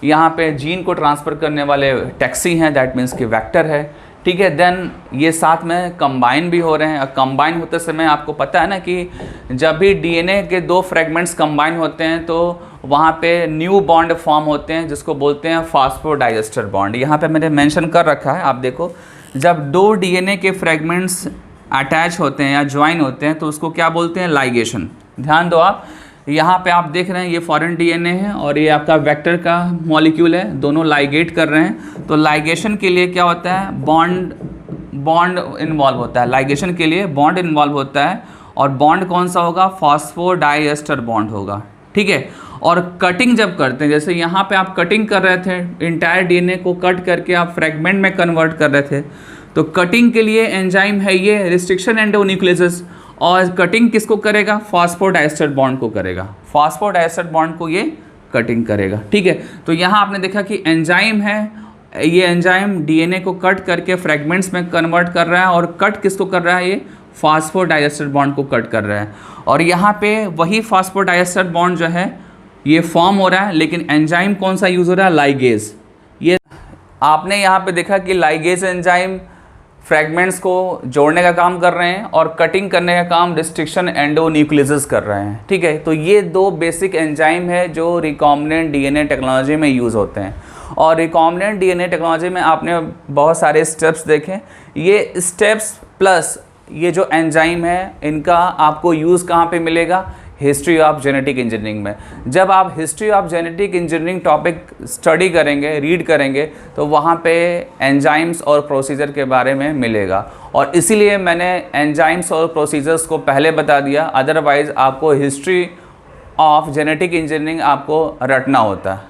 यहाँ पे जीन को ट्रांसफ़र करने वाले टैक्सी हैं, दैट मीन्स कि वेक्टर है, ठीक है। देन ये साथ में कंबाइन भी हो रहे हैं। और कंबाइन होते समय आपको पता है ना कि जब भी डीएनए के दो फ्रेगमेंट्स कंबाइन होते हैं तो वहाँ पे न्यू बॉन्ड फॉर्म होते हैं जिसको बोलते हैं फास्फोडाइएस्टर बॉन्ड। यहाँ पे मैंने मेंशन कर रखा है, आप देखो, जब दो डीएनए के फ्रेगमेंट्स अटैच होते हैं या ज्वाइन होते हैं तो उसको क्या बोलते हैं, लाइगेशन। ध्यान दो आप, यहाँ पे आप देख रहे हैं ये फॉरेन डीएनए है और ये आपका वेक्टर का मॉलिक्यूल है, दोनों लाइगेट कर रहे हैं। तो लाइगेशन के लिए क्या होता है, बॉन्ड इन्वॉल्व होता है। लाइगेशन के लिए बॉन्ड इन्वॉल्व होता है और बॉन्ड कौन सा होगा, फॉस्फोडाइएस्टर बॉन्ड होगा, ठीक है। और कटिंग जब करते हैं, जैसे यहाँ पे आप कटिंग कर रहे थे, इंटायर डीएनए को कट करके आप फ्रेगमेंट में कन्वर्ट कर रहे थे, तो कटिंग के लिए एंजाइम है ये रिस्ट्रिक्शन एंडोन्यूक्लियोसिस। और कटिंग किसको करेगा, फास्फोडाइएस्टर बॉन्ड को करेगा, फास्फोडाइएस्टर बॉन्ड को ये कटिंग करेगा, ठीक है। तो यहाँ आपने देखा कि एंजाइम है, ये एंजाइम डीएनए को कट करके फ्रेगमेंट्स में कन्वर्ट कर रहा है और कट किसको कर रहा है, ये फास्फोडाइएस्टर बॉन्ड को कट कर रहा है। और यहाँ पे वही फास्फोडाइएस्टर बॉन्ड जो है ये फॉर्म हो रहा है, लेकिन एंजाइम कौन सा यूज़ हो रहा है, लाइगेज। ये आपने यहाँ पे देखा कि लाइगेज एंजाइम फ्रेगमेंट्स को जोड़ने का काम कर रहे हैं और कटिंग करने का काम रिस्ट्रिक्शन एंडोन्यूक्लियोसिस कर रहे हैं, ठीक है। तो ये दो बेसिक एंजाइम है जो रिकॉम्बिनेंट डीएनए टेक्नोलॉजी में यूज़ होते हैं। और रिकॉम्बिनेंट डीएनए टेक्नोलॉजी में आपने बहुत सारे स्टेप्स देखे, ये स्टेप्स प्लस ये जो एंजाइम है इनका आपको यूज़ कहाँ पे मिलेगा, हिस्ट्री ऑफ जेनेटिक इंजीनियरिंग में। जब आप history of genetic engineering topic study करेंगे, रीड करेंगे, तो वहाँ पे एंजाइम्स और प्रोसीजर के बारे में मिलेगा। और इसीलिए मैंने एंजाइम्स और प्रोसीजर्स को पहले बता दिया, अदरवाइज़ आपको हिस्ट्री ऑफ जेनेटिक इंजीनियरिंग आपको रटना होता है,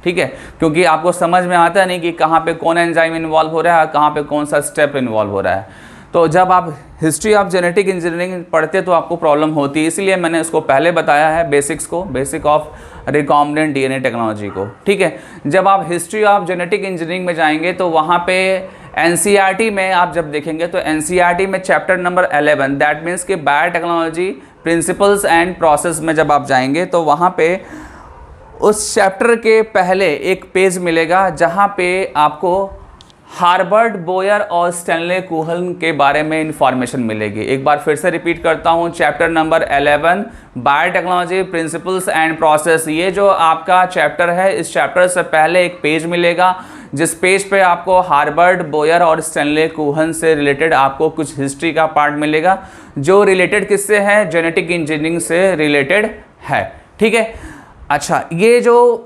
ठीक है, क्योंकि आपको समझ में आता नहीं कि कहाँ पे कौन एंजाइम इन्वॉल्व हो रहा है, कहाँ पे कौन सा स्टेप इन्वॉल्व हो रहा है। तो जब आप हिस्ट्री ऑफ जेनेटिक इंजीनियरिंग पढ़ते तो आपको प्रॉब्लम होती है, इसलिए मैंने उसको पहले बताया है बेसिक्स को, basic of recombinant DNA technology को, ठीक है। जब आप हिस्ट्री ऑफ जेनेटिक इंजीनियरिंग में जाएंगे तो वहाँ पे एनसीईआरटी में आप जब देखेंगे तो एनसीईआरटी में चैप्टर नंबर 11 दैट मीन्स कि बायोटेक्नोलॉजी प्रिंसिपल्स एंड प्रोसेस में जब आप जाएंगे तो वहाँ पे उस चैप्टर के पहले एक पेज मिलेगा जहाँ पे आपको हार्बर्ट बोयर और स्टैनले कूहन के बारे में इंफॉर्मेशन मिलेगी। एक बार फिर से रिपीट करता हूँ, chapter number 11 biotechnology principles and process, ये जो आपका चैप्टर है, इस चैप्टर से पहले एक पेज मिलेगा जिस पेज पे आपको हार्बर्ट बोयर और स्टैनले कूहन से रिलेटेड आपको कुछ हिस्ट्री का पार्ट मिलेगा जो रिलेटेड किससे है, जेनेटिक इंजीनियरिंग से रिलेटेड है, ठीक है। अच्छा, ये जो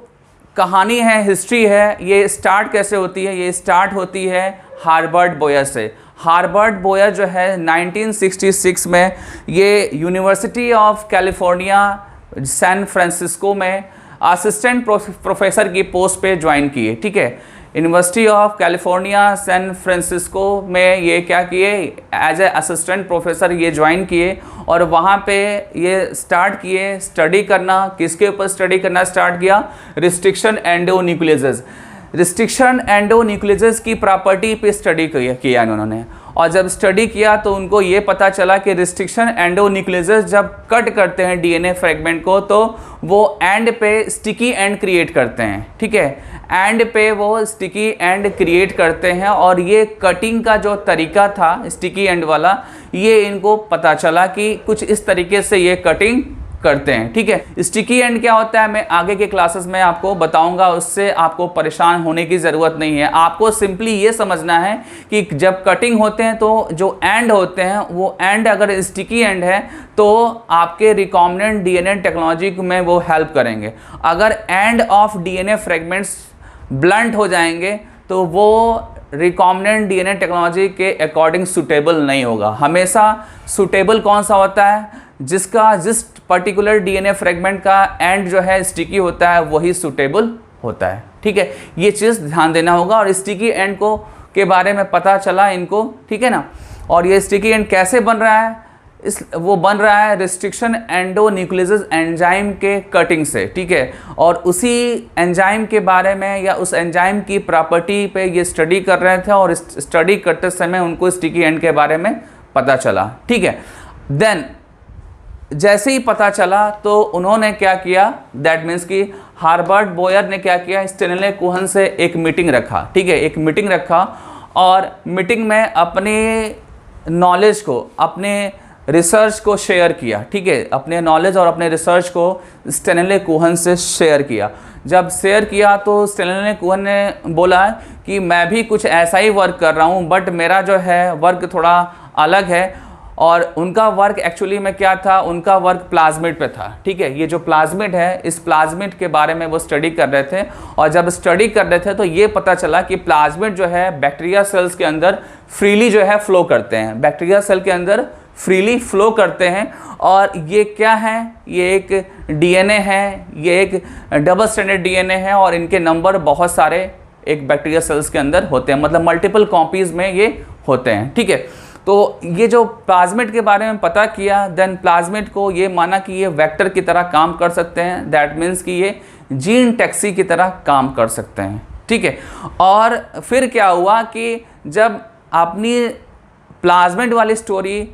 कहानी है, हिस्ट्री है, ये स्टार्ट कैसे होती है? ये स्टार्ट होती है हार्बर्ट बोयर से। हार्बर्ट बोयर जो है 1966 में ये University of California San Francisco में असिस्टेंट प्रोफेसर की पोस्ट पे ज्वाइन किए, ठीक है। University of California San Francisco में ये क्या किए, एज ए असिस्टेंट प्रोफेसर ये ज्वाइन किए और वहाँ पे ये स्टार्ट किए स्टडी करना। किसके ऊपर स्टडी करना स्टार्ट किया? रिस्ट्रिक्शन एंडोन्यूक्लियसेस। रिस्ट्रिक्शन एंडोन्यूक्लियसेस की प्रॉपर्टी पे स्टडी किया इन्होंने, और जब स्टडी किया तो उनको ये पता चला कि रिस्ट्रिक्शन एंडोन्यूक्लियसेस जब कट करते हैं डीएनए फ्रेगमेंट को तो वो एंड पे स्टिकी एंड क्रिएट करते हैं, ठीक है। एंड पे वो स्टिकी एंड क्रिएट करते हैं और ये कटिंग का जो तरीका था स्टिकी एंड वाला, ये इनको पता चला कि कुछ इस तरीके से ये कटिंग करते हैं, ठीक है। स्टिकी एंड क्या होता है मैं आगे के क्लासेस में आपको बताऊंगा, उससे आपको परेशान होने की ज़रूरत नहीं है। आपको सिंपली ये समझना है कि जब कटिंग होते हैं तो जो एंड होते हैं वो एंड अगर स्टिकी एंड है तो आपके रिकॉम्बिनेंट डीएनए टेक्नोलॉजी में वो हेल्प करेंगे। अगर end of DNA fragments blunt हो जाएंगे तो वो रिकॉम्बिनेंट डीएनए टेक्नोलॉजी के अकॉर्डिंग सूटेबल नहीं होगा। हमेशा सूटेबल कौन सा होता है? जिस पर्टिकुलर डीएनए फ्रेगमेंट का एंड जो है स्टिकी होता है वही सूटेबल होता है, ठीक है। ये चीज़ ध्यान देना होगा। और स्टिकी एंड को के बारे में पता चला इनको, ठीक है ना। और ये स्टिकी एंड कैसे बन रहा है? वो बन रहा है रिस्ट्रिक्शन एंडोन्यूक्लियसेस एंजाइम के कटिंग से, ठीक है। और उसी एंजाइम के बारे में या उस एंजाइम की प्रॉपर्टी पे ये स्टडी कर रहे थे और स्टडी करते समय उनको स्टिकी एंड के बारे में पता चला, ठीक है। देन जैसे ही पता चला तो उन्होंने क्या किया, दैट मीन्स कि हार्बर्ट बोयर ने क्या किया, स्टैनले कूहन से एक मीटिंग रखा, ठीक है। एक मीटिंग रखा और मीटिंग में अपने नॉलेज को, अपने रिसर्च को शेयर किया, ठीक है। अपने नॉलेज और अपने रिसर्च को स्टैनले कूहन से शेयर किया। जब शेयर किया तो स्टैनले कूहन ने बोला कि मैं भी कुछ ऐसा ही वर्क कर रहा हूँ बट मेरा जो है वर्क थोड़ा अलग है। और उनका वर्क एक्चुअली में क्या था, उनका वर्क प्लाज्मिड पे था, ठीक है। ये जो प्लाज्मिड है, इस प्लाज्मिड के बारे में वो स्टडी कर रहे थे। और जब स्टडी कर रहे थे तो ये पता चला कि प्लाज्मिड जो है बैक्टीरिया सेल्स के अंदर फ्रीली जो है फ्लो करते हैं, बैक्टीरिया सेल के अंदर फ्रीली फ्लो करते हैं। और ये क्या है, ये एक डीएनए है, ये एक डबल स्ट्रैंडेड डीएनए है और इनके नंबर बहुत सारे एक बैक्टीरिया सेल्स के अंदर होते हैं, मतलब मल्टीपल कॉपीज़ में ये होते हैं, ठीक है। तो ये जो प्लाज्मिड के बारे में पता किया, देन प्लाज्मिड को ये माना कि ये वेक्टर की तरह काम कर सकते हैं, दैट मीन्स कि ये जीन टैक्सी की तरह काम कर सकते हैं, ठीक है। और फिर क्या हुआ कि जब अपनी प्लाज्मिड वाली स्टोरी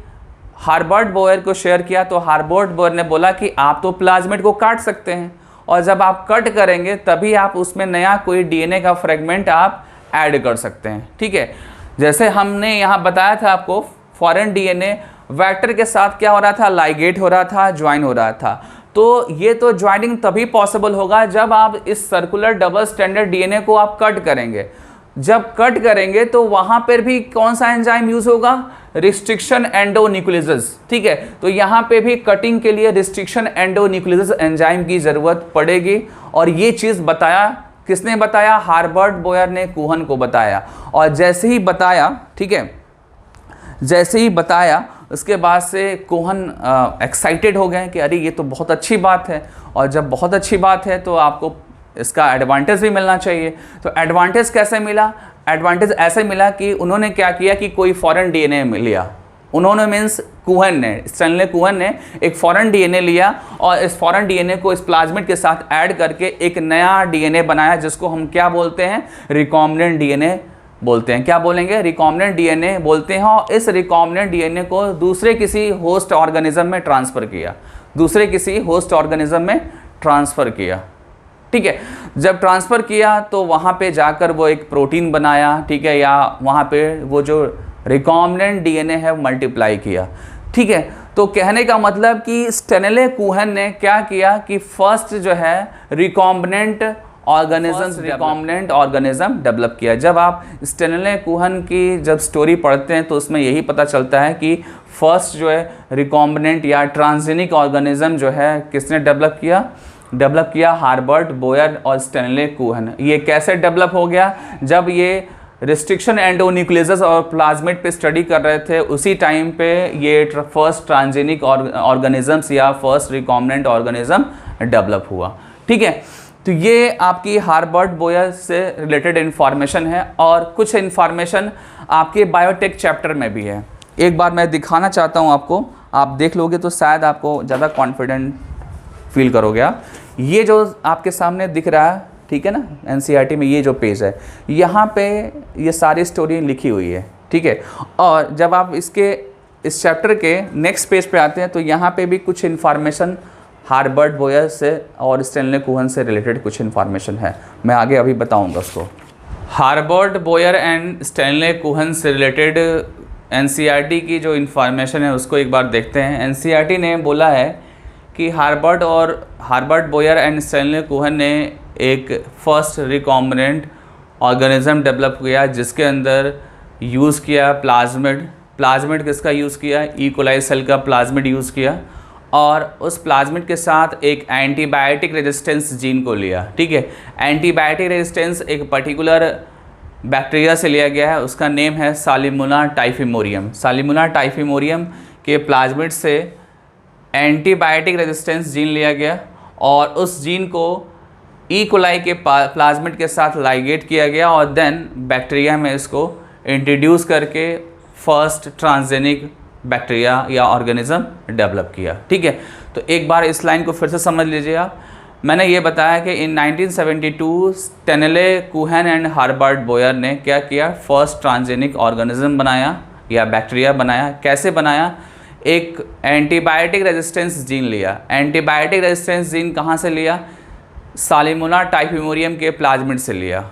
हार्बर्ट बोयर को शेयर किया तो हार्बर्ट बोयर ने बोला कि आप तो प्लाज्मिड को काट सकते हैं और जब आप कट करेंगे तभी आप उसमें नया कोई डीएनए का फ्रेगमेंट आप ऐड कर सकते हैं, ठीक है। जैसे हमने यहाँ बताया था आपको, फॉरेन डीएनए वेक्टर के साथ क्या हो रहा था, लाइगेट हो रहा था, ज्वाइन हो रहा था। तो ये तो ज्वाइनिंग तभी पॉसिबल होगा जब आप इस सर्कुलर डबल स्टैंडर्ड डीएनए को आप कट करेंगे। जब कट करेंगे तो वहाँ पर भी कौन सा एंजाइम यूज़ होगा, रिस्ट्रिक्शन एंडोन्यूक्लियसेस, ठीक है। तो यहाँ पे भी कटिंग के लिए रिस्ट्रिक्शन एंडोन्यूक्लियसेस एंजाइम की ज़रूरत पड़ेगी। और ये चीज़ बताया किसने बताया, हार्बर्ट बोयर ने कूहन को बताया। और जैसे ही बताया, ठीक है, जैसे ही बताया उसके बाद से कूहन एक्साइटेड हो गए कि अरे ये तो बहुत अच्छी बात है। और जब बहुत अच्छी बात है तो आपको इसका एडवांटेज भी मिलना चाहिए। तो एडवांटेज कैसे मिला, एडवांटेज ऐसे मिला कि उन्होंने क्या किया कि कोई फॉरेन डीएनए लिया, उन्होंने मीन्स कुहन ने, स्टैनले कुहन ने एक फॉरेन डीएनए लिया और इस फॉरेन डीएनए को इस प्लाज्मिड के साथ ऐड करके एक नया डीएनए बनाया जिसको हम क्या बोलते हैं, रिकॉम्बिनेंट डीएनए बोलते हैं। क्या बोलेंगे, रिकॉम्बिनेंट डीएनए बोलते हैं। और इस रिकॉम्बिनेंट डीएनए को दूसरे किसी होस्ट ऑर्गेनिज्म में ट्रांसफ़र किया, दूसरे किसी होस्ट ऑर्गेनिज्म में ट्रांसफ़र किया, ठीक है। जब ट्रांसफ़र किया तो वहाँ पे जाकर वो एक प्रोटीन बनाया, ठीक है, या वहाँ पे वो जो रिकॉम्बिनेंट डीएनए है मल्टीप्लाई किया, ठीक है। तो कहने का मतलब कि स्टेनले कुहन ने क्या किया कि फर्स्ट जो है रिकॉम्बिनेंट ऑर्गेनिज्म डेवलप किया। जब आप स्टेनले कुहन की जब स्टोरी पढ़ते हैं तो उसमें यही पता चलता है कि फर्स्ट जो है रिकॉम्बिनेंट या ट्रांसजेनिक ऑर्गेनिज्म जो है किसने डेवलप किया, हार्बर्ट बोयर और स्टेनले कुहन। ये कैसे डेवलप हो गया, जब ये रिस्ट्रिक्शन एंडोन्यूक्लियस और प्लाज्मिड पे स्टडी कर रहे थे उसी टाइम पे ये फर्स्ट ट्रांसजेनिक ऑर्गेनिजम्स या फर्स्ट रिकॉम्बिनेंट ऑर्गेनिज्म डेवलप हुआ, ठीक है। तो ये आपकी हार्बर्ट बोयर से रिलेटेड इन्फॉर्मेशन है और कुछ इन्फॉर्मेशन आपके बायोटेक चैप्टर में भी है। एक बार मैं दिखाना चाहता हूँ आपको, आप देख लोगे तो शायद आपको ज़्यादा कॉन्फिडेंट फील करोगे आप। ये जो आपके सामने दिख रहा है, ठीक है ना, एनसीईआरटी में ये जो पेज है, यहाँ पे ये सारी स्टोरी लिखी हुई है, ठीक है। और जब आप इस चैप्टर के नेक्स्ट पेज पे आते हैं तो यहाँ पे भी कुछ इन्फॉर्मेशन हार्बर्ट बोयर से और स्टेनले कुहन से रिलेटेड कुछ इन्फॉर्मेशन है, मैं आगे अभी बताऊँगा उसको। हार्बर्ट बोयर एंड स्टेनले कुहन से रिलेटेड एनसीईआरटी की जो इन्फॉर्मेशन है उसको एक बार देखते हैं। एनसीईआरटी ने बोला है कि हार्बर्ट बोयर एंड स्टेनले कुहन ने एक फर्स्ट रिकॉम्बिनेंट ऑर्गेनिज्म डेवलप किया जिसके अंदर यूज़ किया प्लाज्मिड किसका यूज़ किया, ई कोलाई सेल का प्लाज्मिड यूज़ किया और उस प्लाज्मिड के साथ एक एंटीबायोटिक रेजिस्टेंस जीन को लिया, ठीक है। एंटीबायोटिक रेजिस्टेंस एक पर्टिकुलर बैक्टीरिया से लिया गया है, उसका नेम है साल्मोनेला टाइफिमोरियम। साल्मोनेला टाइफिमोरियम के प्लाज्मिड से एंटीबायोटिक रेजिस्टेंस जीन लिया गया और उस जीन को ई कोलाई के प्लाज्मिड के साथ लाइगेट किया गया और देन बैक्टीरिया में इसको इंट्रोड्यूस करके फर्स्ट ट्रांसजेनिक बैक्टीरिया या ऑर्गेनिज्म डेवलप किया, ठीक है। तो एक बार इस लाइन को फिर से समझ लीजिए आप। मैंने ये बताया कि इन 1972 स्टेनले कुहन एंड हार्बर्ट बोयर ने क्या किया, फर्स्ट ट्रांसजेनिक ऑर्गेनिज्म बनाया या बैक्टीरिया बनाया। कैसे बनाया, एक एंटीबायोटिक रेजिस्टेंस जीन लिया। एंटीबायोटिक रेजिस्टेंस जीन कहाँ से लिया, साल्मोनेला टाइफिमोरियम के प्लाज्मिड से लिया,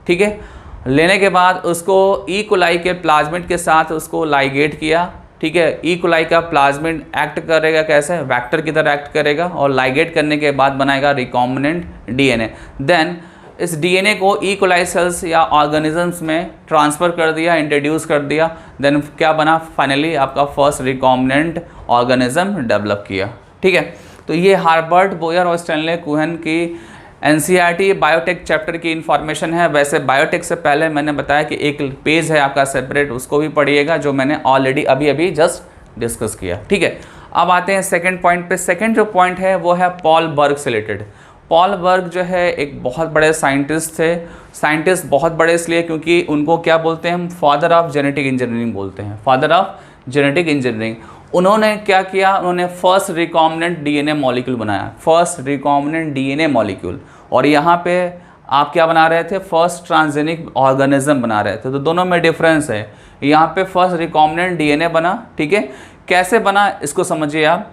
ठीक है। लेने के बाद उसको ई कोलाई के प्लाज्मिड के साथ उसको लाइगेट किया, ठीक है। ई कोलाई का प्लाज्मिड एक्ट करेगा कैसे, वेक्टर की तरह एक्ट करेगा और लाइगेट करने के बाद बनाएगा रिकॉम्बिनेंट डीएनए। देन इस डीएनए को ई कोलाई सेल्स या ऑर्गेनिजम्स में ट्रांसफ़र कर दिया, इंट्रोड्यूस कर दिया। देन क्या बना, फाइनली आपका फर्स्ट रिकॉम्बिनेंट ऑर्गेनिज्म डेवलप किया, ठीक है। तो ये हार्बर्ट बोयर और स्टेनले कुहन की एनसीईआरटी बायोटेक चैप्टर की इन्फॉर्मेशन है। वैसे बायोटेक से पहले मैंने बताया कि एक पेज है आपका सेपरेट, उसको भी पढ़िएगा जो मैंने ऑलरेडी अभी जस्ट डिस्कस किया, ठीक है। अब आते हैं सेकंड पॉइंट पे। सेकंड जो पॉइंट है वो है पॉल बर्ग से रिलेटेड। पॉल बर्ग जो है एक बहुत बड़े साइंटिस्ट थे। साइंटिस्ट बहुत बड़े इसलिए क्योंकि उनको क्या बोलते हैं हम, फादर ऑफ जेनेटिक इंजीनियरिंग बोलते हैं, फादर ऑफ जेनेटिक इंजीनियरिंग। उन्होंने क्या किया, उन्होंने फर्स्ट रिकॉम्बिनेंट डीएनए मॉलिक्यूल बनाया, फर्स्ट रिकॉम्बिनेंट डीएनए मॉलिक्यूल। और यहाँ पे आप क्या बना रहे थे, फर्स्ट ट्रांसजेनिक ऑर्गेनिज्म बना रहे थे। तो दोनों में डिफरेंस है, यहाँ पे फर्स्ट रिकॉम्बिनेंट डीएनए बना, ठीक है। कैसे बना इसको समझिए आप।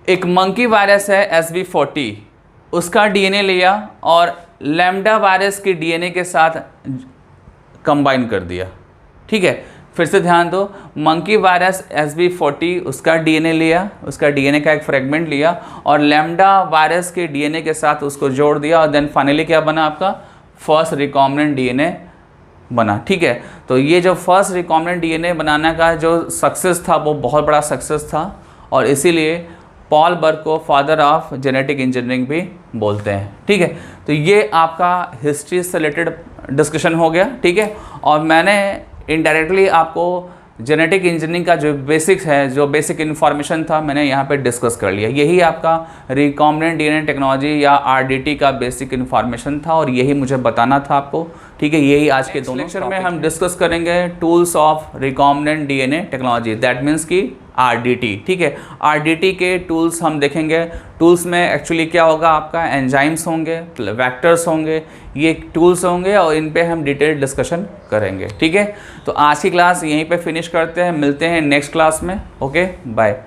एक मंकी वायरस है SV40, उसका डीएनए लिया और लैम्डा वायरस के डीएनए के साथ कंबाइन कर दिया, ठीक है। फिर से ध्यान दो, मंकी वायरस SV40 उसका डीएनए लिया, उसका डीएनए का एक फ्रेगमेंट लिया और लैम्डा वायरस के डीएनए के साथ उसको जोड़ दिया और देन फाइनली क्या बना, आपका फर्स्ट रिकॉम्बिनेंट डीएनए बना, ठीक है। तो ये जो फर्स्ट रिकॉम्बिनेंट डीएनए बनाने का जो सक्सेस था वो बहुत बड़ा सक्सेस था और इसीलिए पॉल बर्ग को फादर ऑफ जेनेटिक इंजीनियरिंग भी बोलते हैं, ठीक है। तो ये आपका हिस्ट्री से रिलेटेड डिस्कशन हो गया, ठीक है। और मैंने इनडायरेक्टली आपको जेनेटिक इंजीनियरिंग का जो बेसिक्स है, जो बेसिक इन्फॉर्मेशन था, मैंने यहाँ पे डिस्कस कर लिया। यही आपका रिकॉम्बिनेंट डीएनए टेक्नोलॉजी या RDT का बेसिक इन्फॉर्मेशन था और यही मुझे बताना था आपको ठीक है, यही आज के दोनों लेक्चर में हम डिस्कस करेंगे tools of recombinant DNA technology, that means कि आरडीटी। ठीक है, आरडीटी के टूल्स हम देखेंगे। टूल्स में एक्चुअली क्या होगा, आपका एंजाइम्स होंगे, वेक्टर्स होंगे, ये टूल्स होंगे और इन पे हम डिटेल डिस्कशन करेंगे। ठीक है, तो आज की क्लास यहीं पे फिनिश करते हैं, मिलते हैं नेक्स्ट क्लास में। Okay, bye.